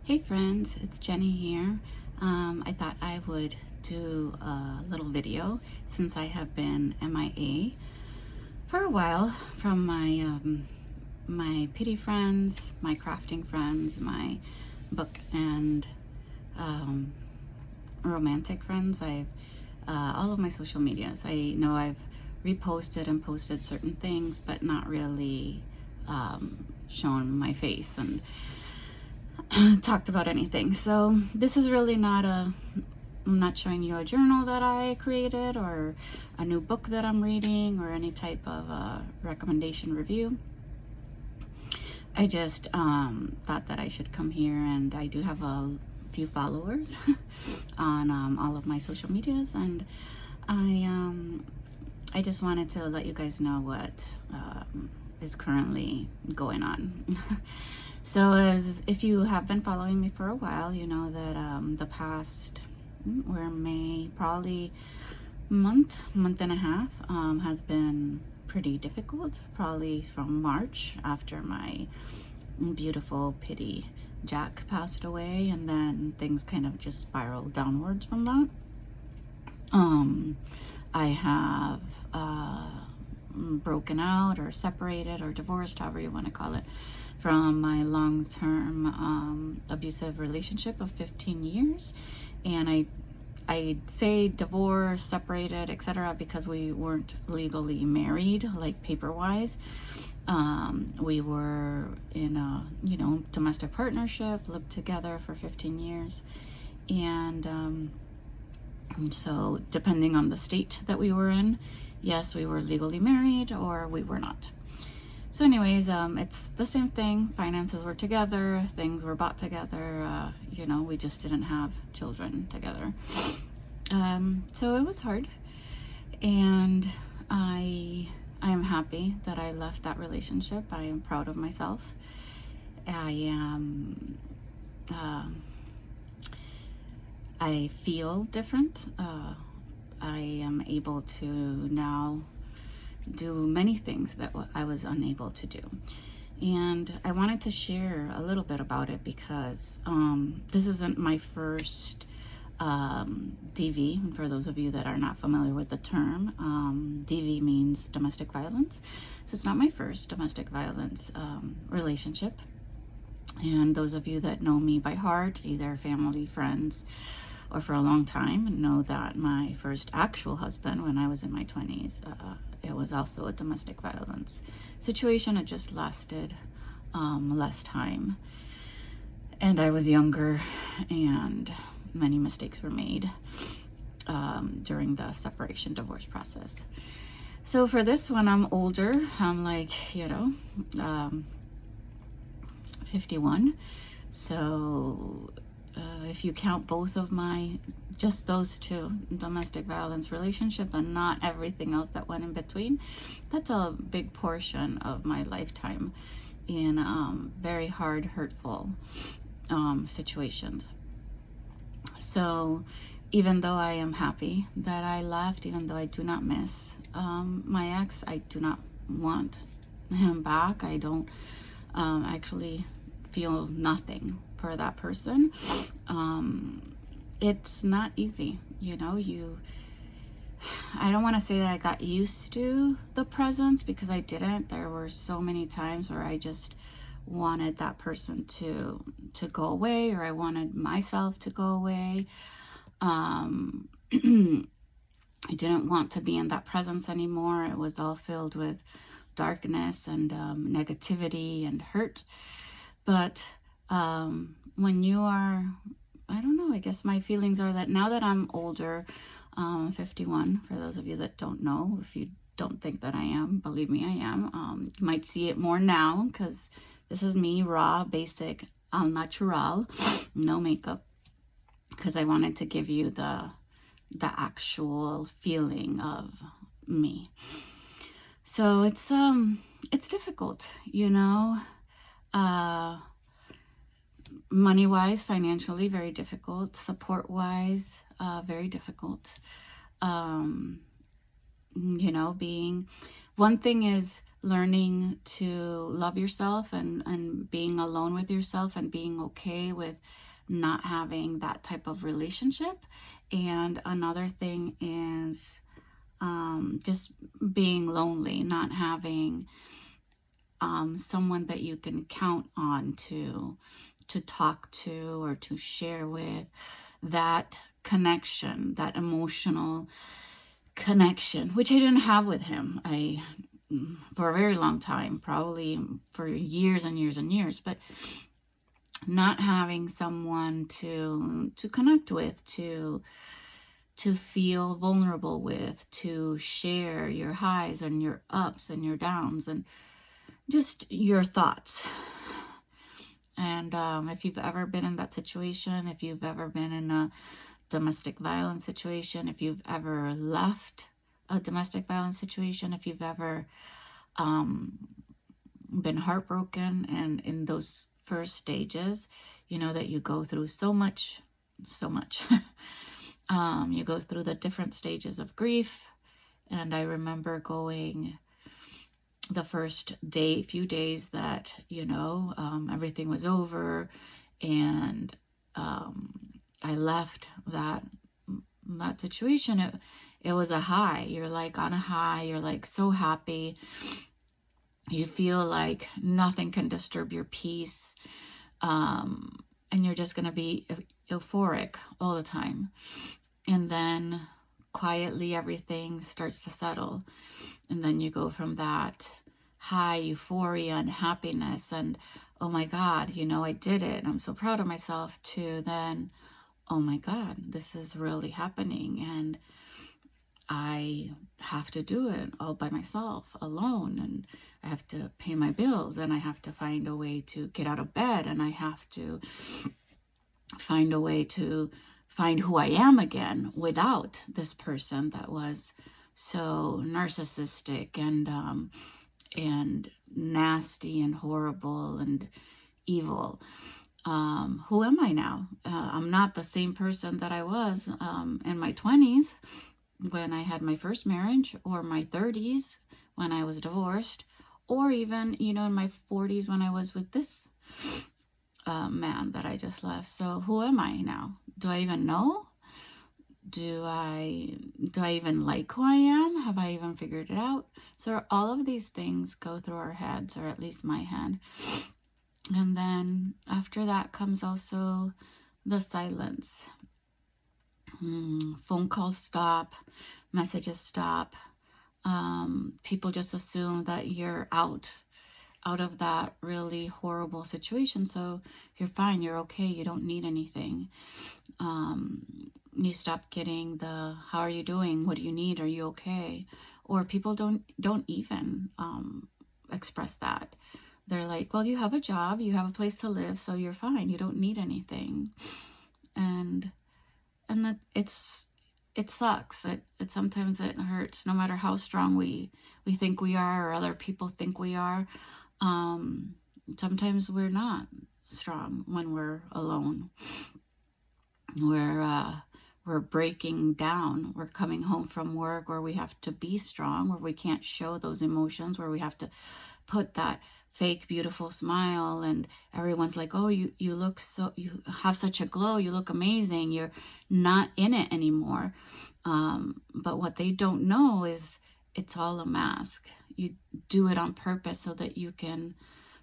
Hey friends, it's Jenny here. I thought I would do a little video since I have been MIA for a while from my pity friends, my crafting friends, my book and um, romantic friends. I've all of my social medias. I know I've reposted and posted certain things, but not really shown my face and talked about anything. So this is really not I'm not showing you a journal that I created or a new book that I'm reading or any type of recommendation review. I just thought that I should come here, and I do have a few followers on all of my social medias, and I just wanted to let you guys know what is currently going on. So as if you have been following me for a while, you know that the past, we're May, probably month and a half, has been pretty difficult, probably from March after my beautiful pity Jack passed away, and then things kind of just spiraled downwards from that. I have broken out or separated or divorced, however you want to call it, from my long-term abusive relationship of 15 years. And I say divorce, separated, etc., because we weren't legally married, like paper-wise. We were in a, domestic partnership, lived together for 15 years. And so depending on the state that we were in, yes, we were legally married or we were not. So anyways, it's the same thing. Finances were together, things were bought together, we just didn't have children together. So it was hard, and I am happy that I left that relationship. I am proud of myself. I feel different. I am able to now do many things that I was unable to do. And I wanted to share a little bit about it because this isn't my first DV. For those of you that are not familiar with the term, DV means domestic violence. So it's not my first domestic violence relationship. And those of you that know me by heart, either family, friends, or for a long time, know that my first actual husband, when I was in my 20s, it was also a domestic violence situation. It just lasted less time, and I was younger, and many mistakes were made during the separation divorce process. So for this one, I'm older. I'm like 51. So if you count both of just those two, domestic violence relationship and not everything else that went in between, that's a big portion of my lifetime in very hard, hurtful situations. So even though I am happy that I left, even though I do not miss my ex, I do not want him back. I don't actually feel nothing for that person. It's not easy, I don't want to say that I got used to the presence, because I didn't. There were so many times where I just wanted that person to go away, or I wanted myself to go away. I didn't want to be in that presence anymore. It was all filled with darkness and negativity and hurt. But when you are, I don't know, I guess my feelings are that now that I'm older, 51, for those of you that don't know, if you don't think that I am, believe me, I am. You might see it more now, because this is me, raw, basic, al natural, no makeup, because I wanted to give you the actual feeling of me. So it's difficult, money-wise, financially, very difficult. Support-wise, very difficult. Being, one thing is learning to love yourself and being alone with yourself and being okay with not having that type of relationship. And another thing is just being lonely, not having someone that you can count on to talk to or to share with, that connection, that emotional connection, which I didn't have with him. For a very long time, probably for years and years and years, but not having someone to connect with, to feel vulnerable with, to share your highs and your ups and your downs and just your thoughts. And if you've ever been in that situation, if you've ever been in a domestic violence situation, if you've ever left a domestic violence situation, if you've ever been heartbroken, and in those first stages, you know that you go through so much. You go through the different stages of grief. And I remember going the first few days that, everything was over, and I left that situation. It was a high. You're like on a high. You're like so happy. You feel like nothing can disturb your peace. And you're just going to be euphoric all the time. And then quietly everything starts to settle. And then you go from that high euphoria and happiness and, oh my God, I did it. I'm so proud of myself, to then, oh my God, this is really happening. And I have to do it all by myself, alone. And I have to pay my bills, and I have to find a way to get out of bed, and I have to find a way to find who I am again without this person that was so narcissistic and nasty and horrible and evil. Who am I now? I'm not the same person that I was in my 20s when I had my first marriage, or my 30s when I was divorced, or even, in my 40s when I was with this man that I just left. So who am I now? Do I even know? Do I even like who I am? Have I even figured it out? So all of these things go through our heads, or at least my head. And then after that comes also the silence. Phone calls stop, messages stop. People just assume that you're out of that really horrible situation. So you're fine, you're okay, you don't need anything. You stop getting the, how are you doing? What do you need? Are you okay? Or people don't even express that. They're like, well, you have a job, you have a place to live, so you're fine. You don't need anything. And that it sucks. It sometimes it hurts, no matter how strong we think we are, or other people think we are. Sometimes we're not strong when we're alone. We're breaking down. We're coming home from work where we have to be strong, where we can't show those emotions, where we have to put that fake beautiful smile, and everyone's like, oh, you look so, you have such a glow, you look amazing, you're not in it anymore. But what they don't know is it's all a mask. You do it on purpose so that you can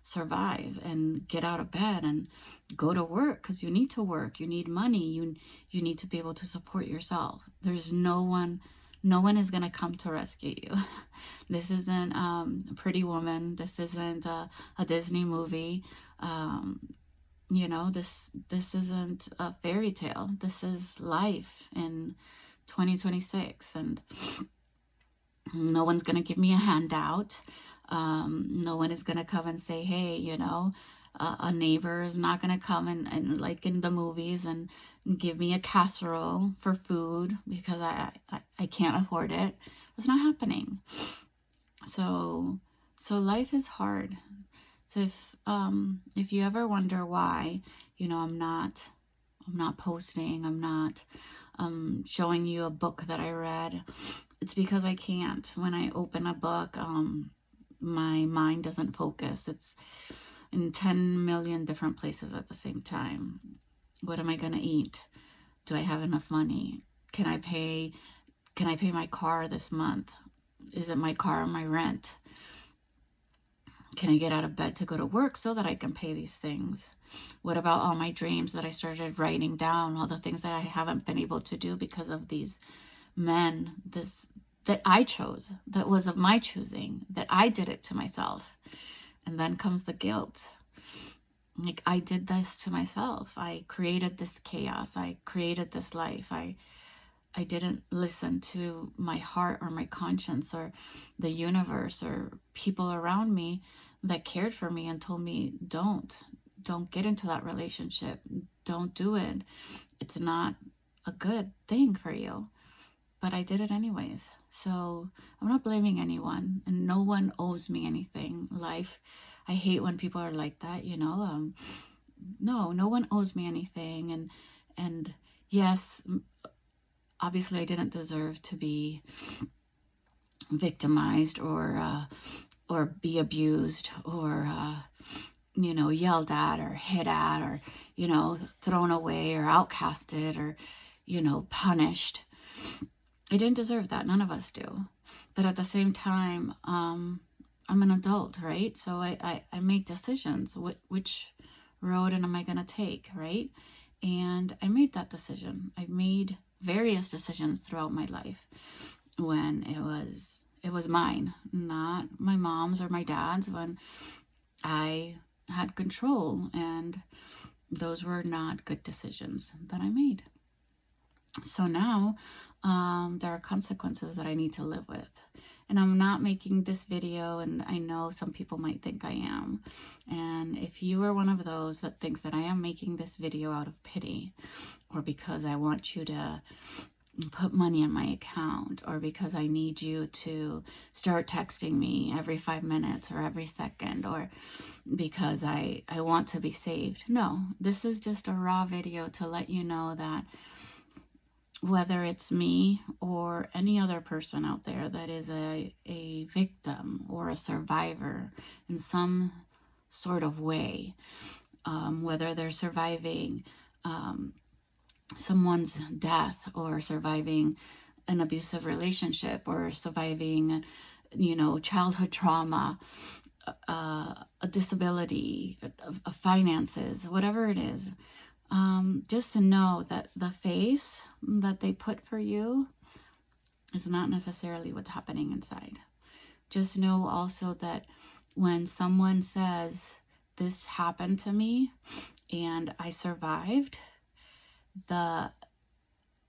survive and get out of bed and go to work, because you need to work, you need money, you need to be able to support yourself. There's no one is going to come to rescue you. This isn't Pretty Woman. This isn't a Disney movie. This isn't a fairy tale. This is life in 2026, and no one's going to give me a handout. No one is going to come and say, hey, a neighbor is not going to come and like in the movies and give me a casserole for food because I can't afford it. It's not happening. So life is hard. So if you ever wonder why, I'm not posting, I'm not showing you a book that I read, it's because I can't. When I open a book, my mind doesn't focus. It's in 10 million different places at the same time. What am I going to eat? Do I have enough money? Can I pay my car this month? Is it my car or my rent? Can I get out of bed to go to work so that I can pay these things? What about all my dreams that I started writing down, all the things that I haven't been able to do because of these men, that I chose, that was of my choosing, that I did it to myself. And then comes the guilt. Like, I did this to myself. I created this chaos. I created this life. I didn't listen to my heart or my conscience or the universe or people around me that cared for me and told me, don't get into that relationship. Don't do it. It's not a good thing for you. But I did it anyways. So I'm not blaming anyone, and no one owes me anything. Life, I hate when people are like that, you know. No one owes me anything. And yes, obviously I didn't deserve to be victimized or be abused or you know, yelled at or hit at or, you know, thrown away or outcasted or, you know, punished. I didn't deserve that. None of us do. But at the same time, I'm an adult, right? So I make decisions. Which road am I going to take, right? And I made that decision. I made various decisions throughout my life when it was mine, not my mom's or my dad's, when I had control, and those were not good decisions that I made. So now there are consequences that I need to live with. And I'm not making this video, and I know some people might think I am. And if you are one of those that thinks that I am making this video out of pity, or because I want you to put money in my account, or because I need you to start texting me every 5 minutes or every second, or because I want to be saved. No, this is just a raw video to let you know that whether it's me or any other person out there that is a victim or a survivor in some sort of way, whether they're surviving someone's death, or surviving an abusive relationship, or surviving, you know, childhood trauma, a disability, finances, whatever it is, just to know that the face that they put for you is not necessarily what's happening inside. Just know also that when someone says, this happened to me and I survived,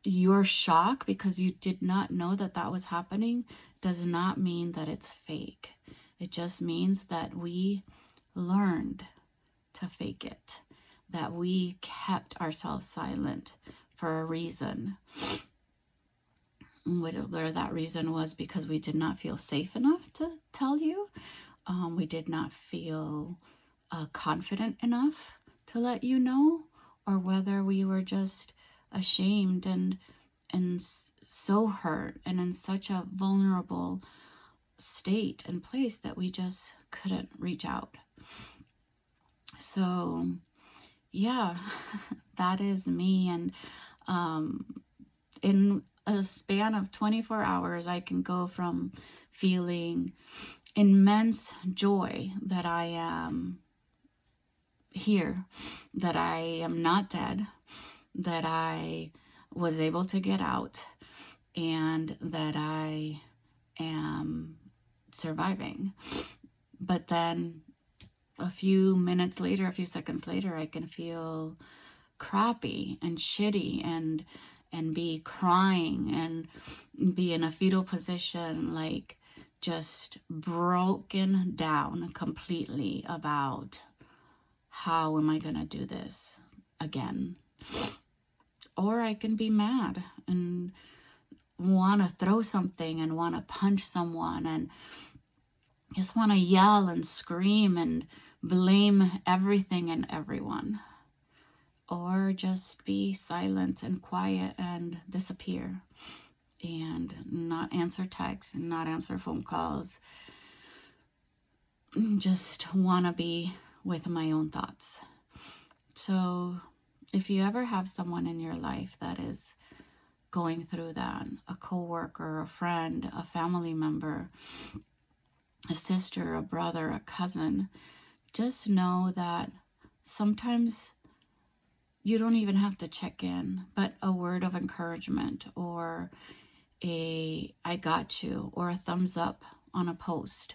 your shock because you did not know that that was happening does not mean that it's fake. It just means that we learned to fake it, that we kept ourselves silent for a reason. Whether that reason was because we did not feel safe enough to tell you, we did not feel confident enough to let you know, or whether we were just ashamed and so hurt and in such a vulnerable state and place that we just couldn't reach out. So yeah, that is me. And in a span of 24 hours, I can go from feeling immense joy that I am here, that I am not dead, that I was able to get out, and that I am surviving. But then a few minutes later, a few seconds later, I can feel crappy and shitty and be crying and be in a fetal position, like just broken down completely about how am I gonna do this again. Or I can be mad and want to throw something and want to punch someone and just want to yell and scream and blame everything and everyone. Or just be silent and quiet and disappear and not answer texts and not answer phone calls just want to be with my own thoughts. So if you ever have someone in your life that is going through that, a coworker, a friend, a family member, a sister, a brother, a cousin, just know that sometimes you don't even have to check in, but a word of encouragement or a I got you or a thumbs up on a post.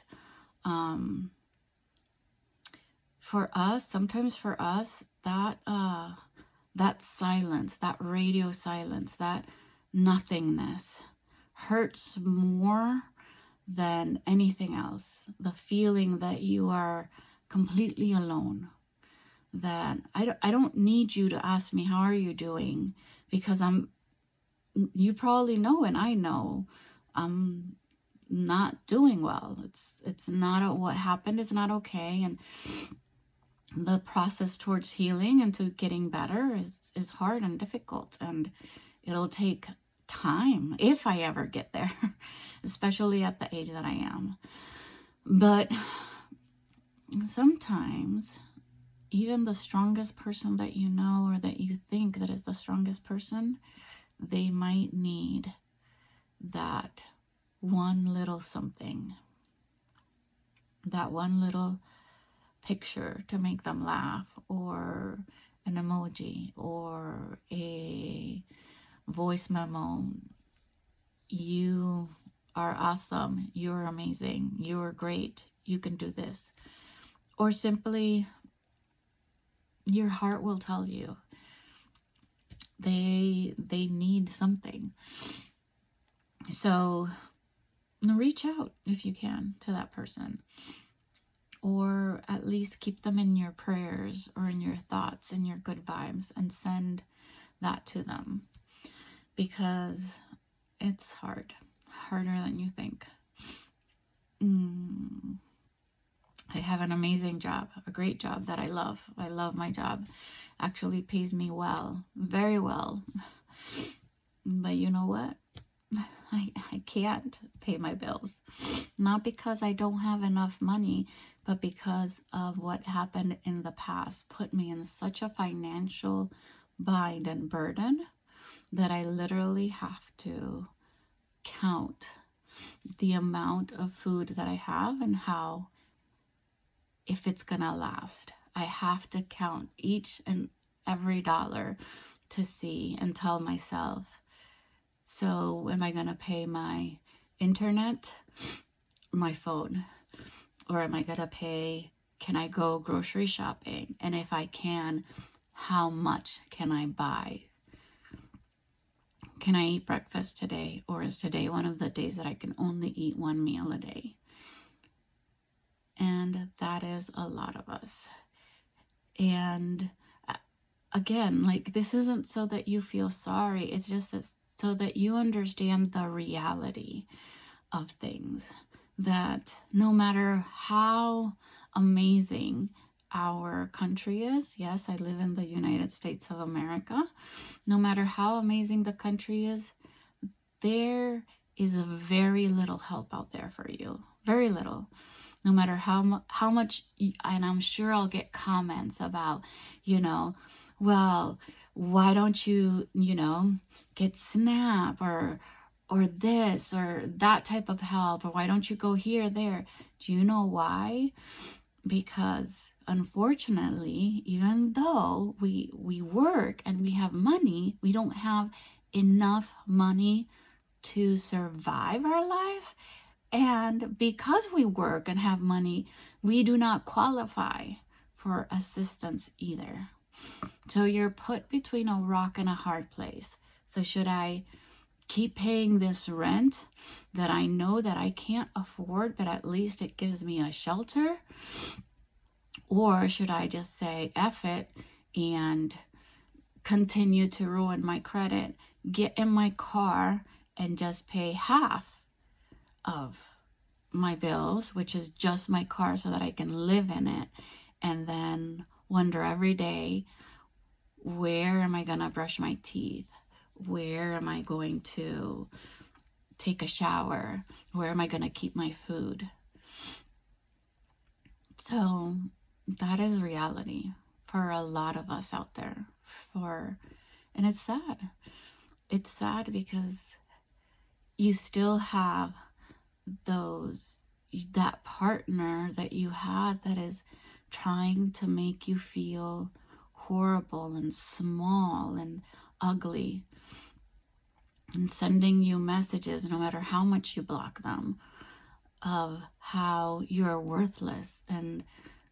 Sometimes for us, that silence, that radio silence, that nothingness hurts more than anything else. The feeling that you are completely alone, that I don't need you to ask me, how are you doing? Because you probably know, and I know I'm not doing well. It's not, what happened is not okay. And the process towards healing and to getting better is hard and difficult, and it'll take time if I ever get there, especially at the age that I am. But sometimes even the strongest person that you know, or that you think that is the strongest person, they might need that one little something, that one little picture to make them laugh, or an emoji, or a voice memo. You are awesome, you're amazing, you're great, you can do this. Or simply, your heart will tell you they need something. So reach out if you can to that person, or at least keep them in your prayers or in your thoughts and your good vibes, and send that to them, because it's harder than you think. I have an amazing job, a great job that I love. I love my job. Actually pays me well, very well. But you know what? I can't pay my bills. Not because I don't have enough money, but because of what happened in the past put me in such a financial bind and burden that I literally have to count the amount of food that I have and how, if it's gonna last. I have to count each and every dollar to see and tell myself, so am I gonna pay my internet, my phone, or am I gonna pay, can I go grocery shopping? And if I can, how much can I buy? Can I eat breakfast today? Or is today one of the days that I can only eat one meal a day? And that is a lot of us. And again, like, this isn't so that you feel sorry. It's just that so that you understand the reality of things, that no matter how amazing our country is, yes, I live in the United States of America, no matter how amazing the country is, there is a very little help out there for you. Very little. No matter how much, and I'm sure I'll get comments about, well, why don't you, get SNAP or this or that type of help, or why don't you go here, there? Do you know why? Because unfortunately, even though we work and we have money, we don't have enough money to survive our life. And because we work and have money, we do not qualify for assistance either. So you're put between a rock and a hard place. So should I keep paying this rent that I know that I can't afford, but at least it gives me a shelter? Or should I just say F it and continue to ruin my credit, get in my car and just pay half of my bills, which is just my car, so that I can live in it, and then wonder every day, where am I gonna brush my teeth? Where am I going to take a shower? Where am I gonna keep my food? So that is reality for a lot of us out there. And it's sad. It's sad because you still have that partner that you had that is trying to make you feel horrible and small and ugly, and sending you messages, no matter how much you block them, of how you're worthless and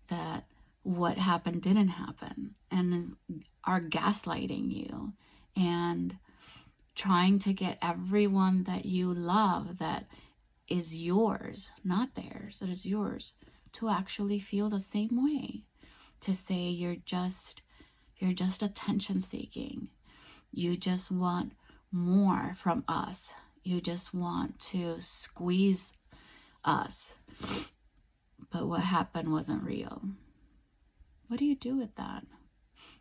that what happened didn't happen, and are gaslighting you and trying to get everyone that you love, that is yours, not theirs, that is yours, to actually feel the same way, to say you're just attention seeking, you just want more from us, you just want to squeeze us. But what happened wasn't real. What do you do with that?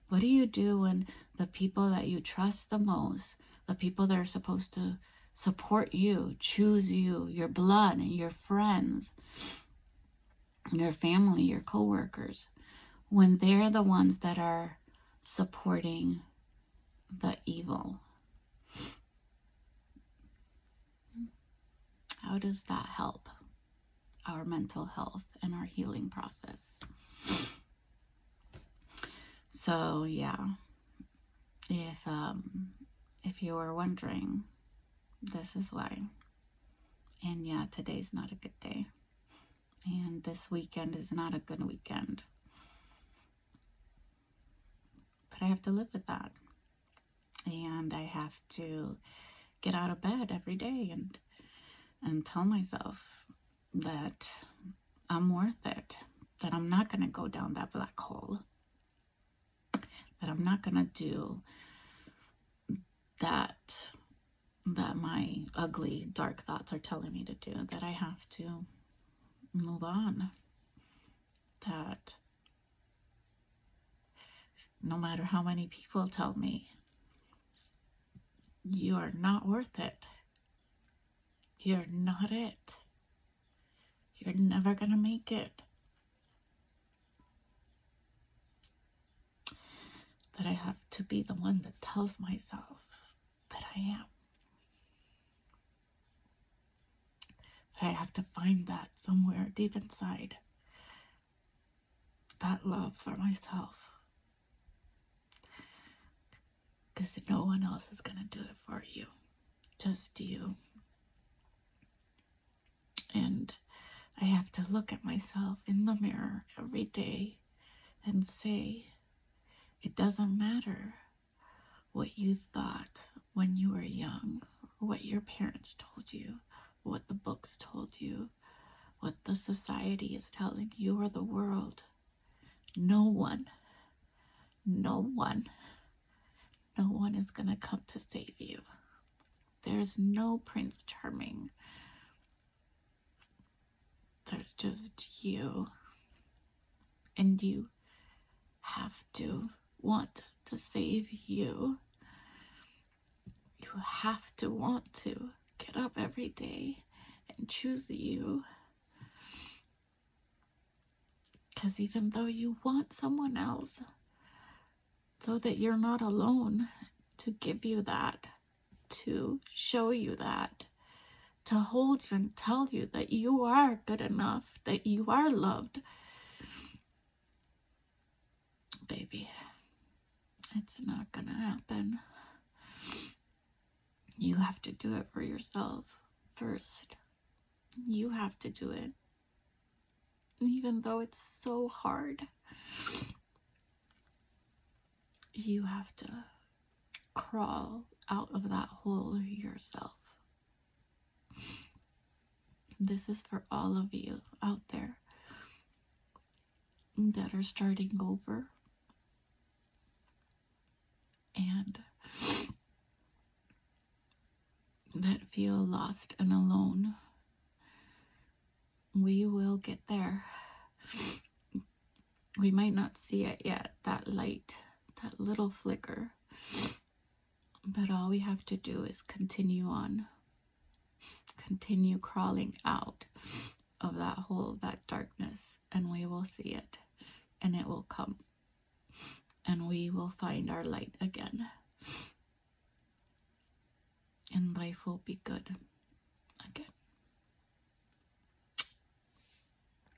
What do you do when the people that you trust the most, the people that are supposed to support you, choose you, your blood and your friends, your family, your coworkers, when they're the ones that are supporting the evil? How does that help our mental health and our healing process? So yeah, if you were wondering, this is why. And yeah, today's not a good day, and this weekend is not a good weekend, but I have to live with that, and I have to get out of bed every day and tell myself that I'm worth it, that I'm not going to go down that black hole, that I'm not going to do that my ugly, dark thoughts are telling me to do, that I have to move on, that no matter how many people tell me, you are not worth it, you're not it, you're never gonna make it, that I have to be the one that tells myself that I am. That I have to find that somewhere deep inside, that love for myself. Because no one else is gonna do it for you, just you. And I have to look at myself in the mirror every day and say, it doesn't matter what you thought when you were young, what your parents told you, what the books told you, what the society is telling you, or the world. No one is gonna come to save you. There's no Prince Charming. There's just you. And you have to want to save you. You have to want to get up every day and choose you. Because even though you want someone else, so that you're not alone, to give you that, to show you that, to hold you and tell you that you are good enough, that you are loved, baby, it's not gonna happen. You have to do it for yourself first. You have to do it. Even though it's so hard, you have to crawl out of that hole yourself. This is for all of you out there that are starting over and that feel lost and alone. We will get there. We might not see it yet, that light, that little flicker, but all we have to do is continue on, continue crawling out of that darkness, and we will see it, and it will come, and we will find our light again, and life will be good again.